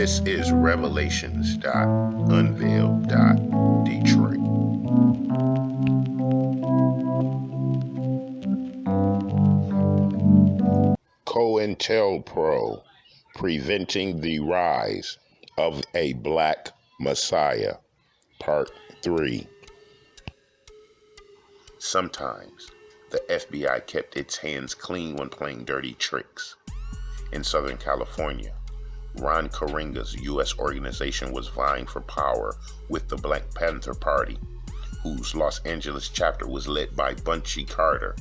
This is Revelations.Unveiled. Detroit. CointelPro, Preventing the Rise of a Black Messiah, Part 3. Sometimes the FBI kept its hands clean when playing dirty tricks. In Southern California, Ron KARENGA's U.S. organization was vying for power with the Black Panther Party, whose Los Angeles chapter was led by Bunchy Carter.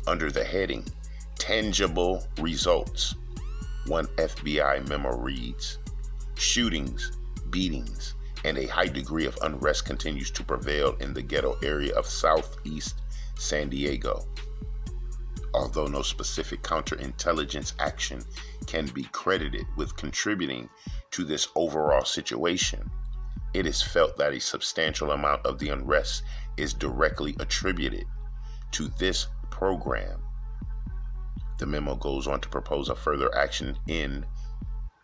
Under the heading, Tangible Results, one FBI memo reads, shootings, beatings, and a high degree of unrest continues to prevail in the ghetto area of Southeast San Diego. Although no specific counterintelligence action can be credited with contributing to this overall situation, it is felt that a substantial amount of the unrest is directly attributed to this program. The memo goes on to propose a further action in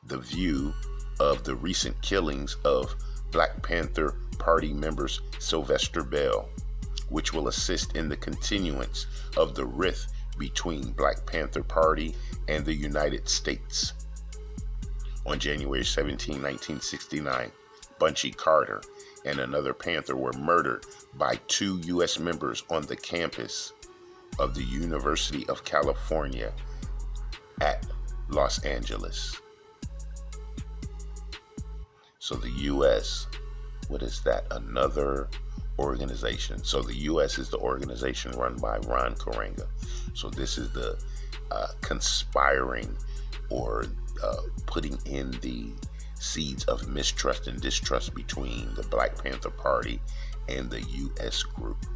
the view of the recent killings of Black Panther Party members Sylvester Bell, which will assist in the continuance of the rift between Black Panther Party and the United States. On January 17, 1969, Bunchy Carter and another Panther were murdered by two U.S. members on the campus of the University of California at Los Angeles. So the U.S., what is that? Another organization. So the U.S. is the organization run by Ron KARENGA. So this is the conspiring or putting in the seeds of mistrust and distrust between the Black Panther Party and the U.S. group.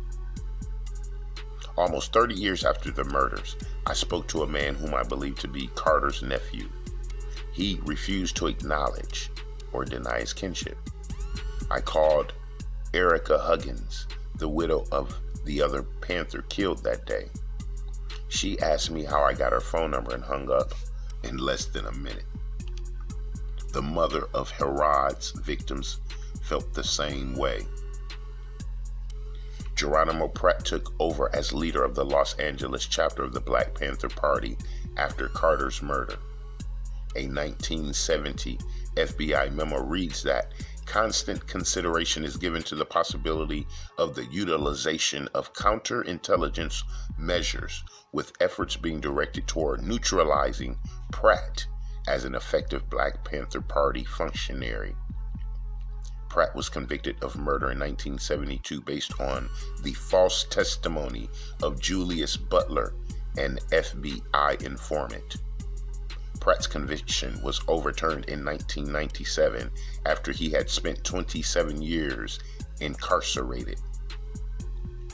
Almost 30 years after the murders, I spoke to a man whom I believe to be Carter's nephew. He refused to acknowledge or deny his kinship. I called Erica Huggins, the widow of the other Panther killed that day. She asked me how I got her phone number and hung up in less than a minute. The mother of Herod's victims felt the same way. Geronimo Pratt took over as leader of the Los Angeles chapter of the Black Panther Party after Carter's murder. A 1970 FBI memo reads that constant consideration is given to the possibility of the utilization of counterintelligence measures, with efforts being directed toward neutralizing Pratt as an effective Black Panther Party functionary. Pratt was convicted of murder in 1972 based on the false testimony of Julius Butler, an FBI informant. Pratt's conviction was overturned in 1997 after he had spent 27 years incarcerated.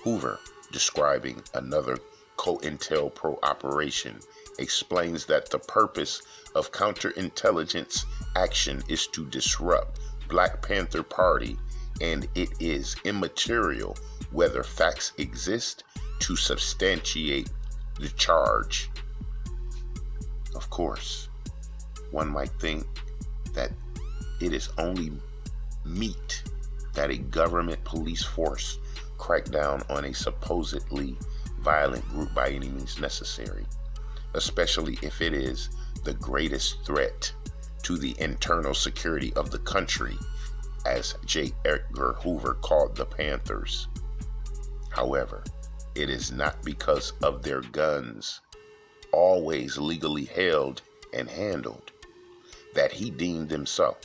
Hoover, describing another CointelPro operation, explains that the purpose of counterintelligence action is to disrupt Black Panther Party, and it is immaterial whether facts exist to substantiate the charge. Of course, one might think that it is only meet that a government police force crack down on a supposedly violent group by any means necessary, especially if it is the greatest threat to the internal security of the country, as J. Edgar Hoover called the Panthers. However, it is not because of their guns, always legally held and handled, that he deemed them so.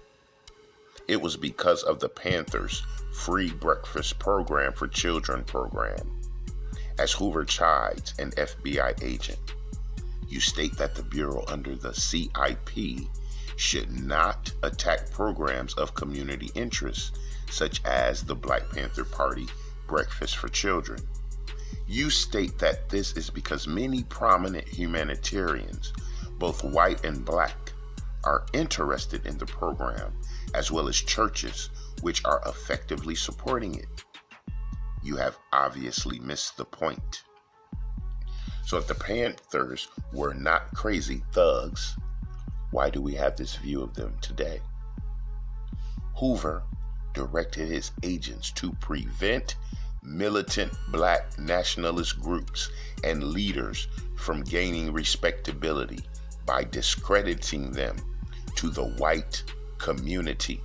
It was because of the Panthers' free breakfast program for children program. As Hoover chides an FBI agent, you state that the Bureau under the CIP should not attack programs of community interest, such as the Black Panther Party Breakfast for Children. You state that this is because many prominent humanitarians, both white and black, are interested in the program, as well as churches which are effectively supporting it. You have obviously missed the point. So if the Panthers were not crazy thugs, Why do we have this view of them today? Hoover directed his agents to prevent militant black nationalist groups and leaders from gaining respectability by discrediting them to the white community.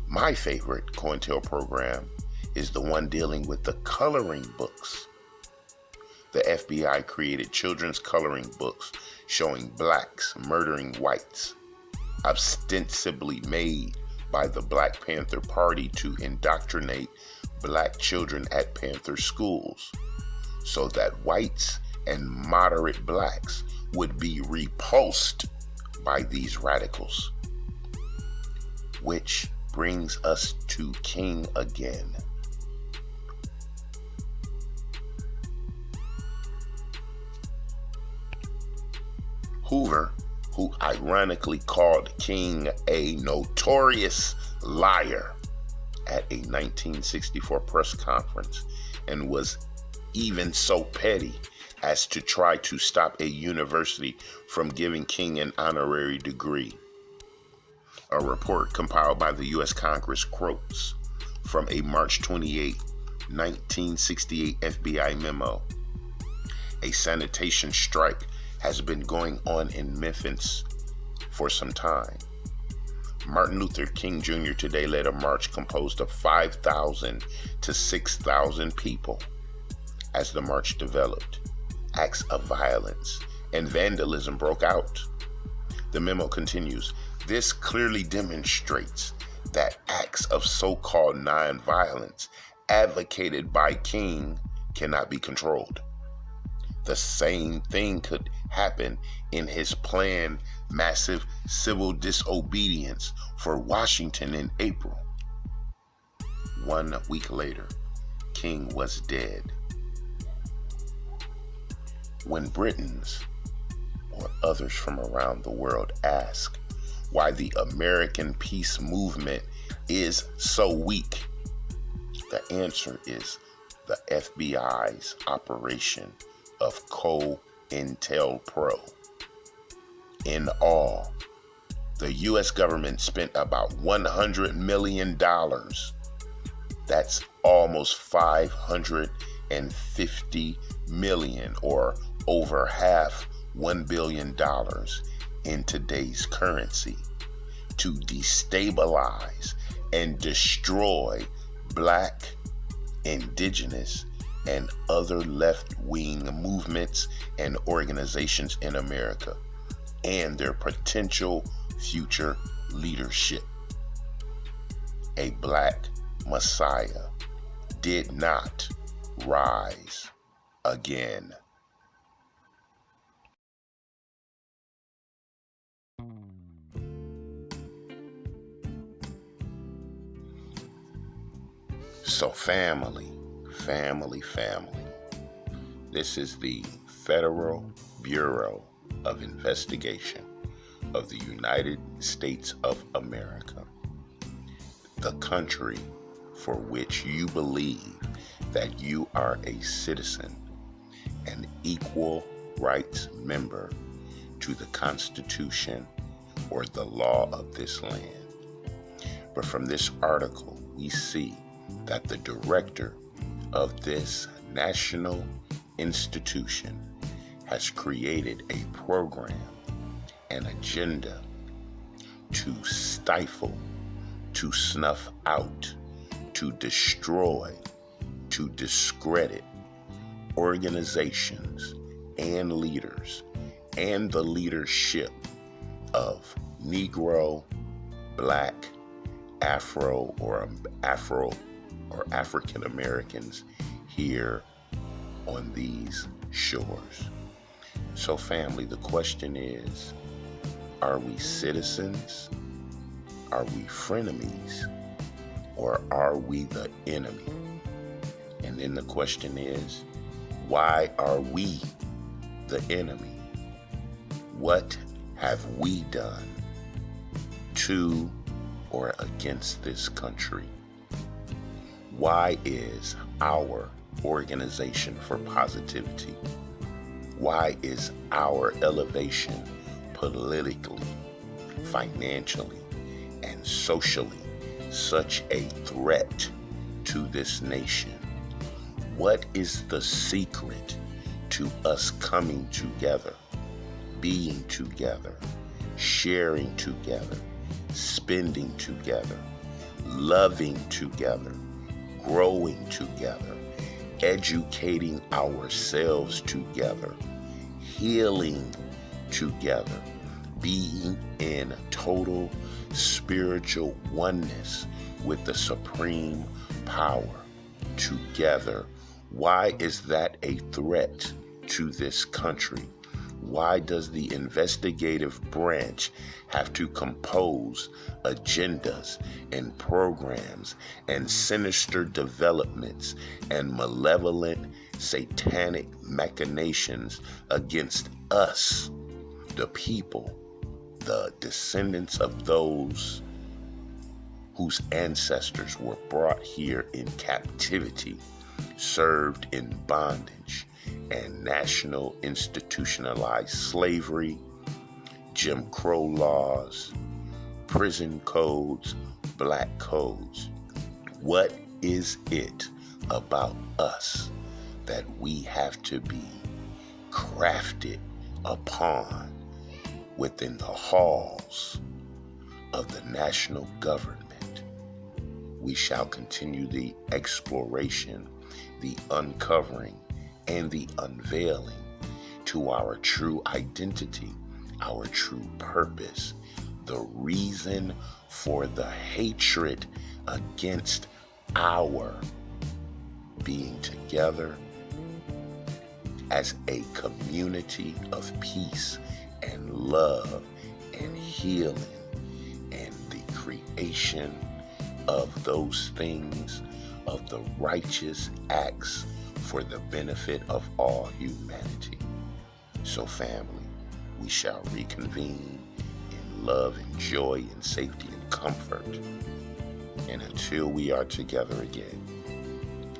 My favorite CointelPro program is the one dealing with the coloring books. The FBI created children's coloring books showing blacks murdering whites, ostensibly made by the Black Panther Party to indoctrinate black children at Panther schools, so that whites and moderate blacks would be repulsed by these radicals. Which brings us to King again. Hoover, who ironically called King a notorious liar at a 1964 press conference, and was even so petty as to try to stop a university from giving King an honorary degree. A report compiled by the U.S. Congress quotes from a March 28, 1968 FBI memo. A sanitation strike has been going on in Memphis for some time. Martin Luther King Jr. today led a march composed of 5,000 to 6,000 people. As the march developed, acts of violence and vandalism broke out. The memo continues, this clearly demonstrates that acts of so-called nonviolence advocated by King cannot be controlled. The same thing could happen in his planned massive civil disobedience for Washington in April. 1 week later, King was dead. When Britons or others from around the world ask why the American peace movement is so weak, the answer is the FBI's operation of CointelPro. In all, the U.S. government spent about $100 million. That's almost $550 million, or over half $1 billion in today's currency, to destabilize and destroy black, indigenous, and other left-wing movements and organizations in America and their potential future leadership. A black Messiah did not rise again. So family. This is the Federal Bureau of Investigation of the United States of America, the country for which you believe that you are a citizen, an equal rights member to the Constitution or the law of this land. But from this article, we see that the director of this national institution has created a program, an agenda to stifle, to snuff out, to destroy, to discredit organizations and leaders and the leadership of Negro, Black, Afro or African Americans here on these shores. So family, the question is, are we citizens? Are we frenemies? Or are we the enemy? And then the question is, why are we the enemy? What have we done to or against this country? Why is our Organization for Positivity, why is our elevation politically, financially, and socially such a threat to this nation? What is the secret to us coming together, being together, sharing together, spending together, loving together, growing together, educating ourselves together, healing together, being in total spiritual oneness with the supreme power together? Why is that a threat to this country? Why does the investigative branch have to compose agendas and programs and sinister developments and malevolent satanic machinations against us, the people, the descendants of those whose ancestors were brought here in captivity, served in bondage and national institutionalized slavery, Jim Crow laws, prison codes, black codes? What is it about us that we have to be crafted upon within the halls of the national government? We shall continue the exploration, the uncovering, and the unveiling to our true identity, our true purpose, the reason for the hatred against our being together as a community of peace and love and healing and the creation of those things, of the righteous acts for the benefit of all humanity. So family, we shall reconvene in love and joy and safety and comfort. And until we are together again,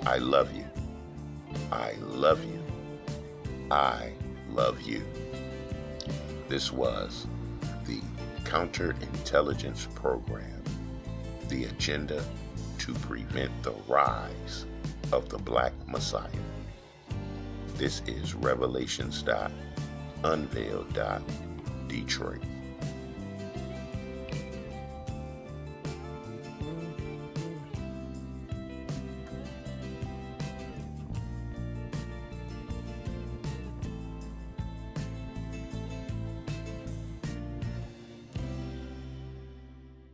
I love you. I love you. I love you. This was the Counterintelligence Program, the agenda to prevent the rise of the Black Messiah. This is Revelations.Unveiled. Detroit.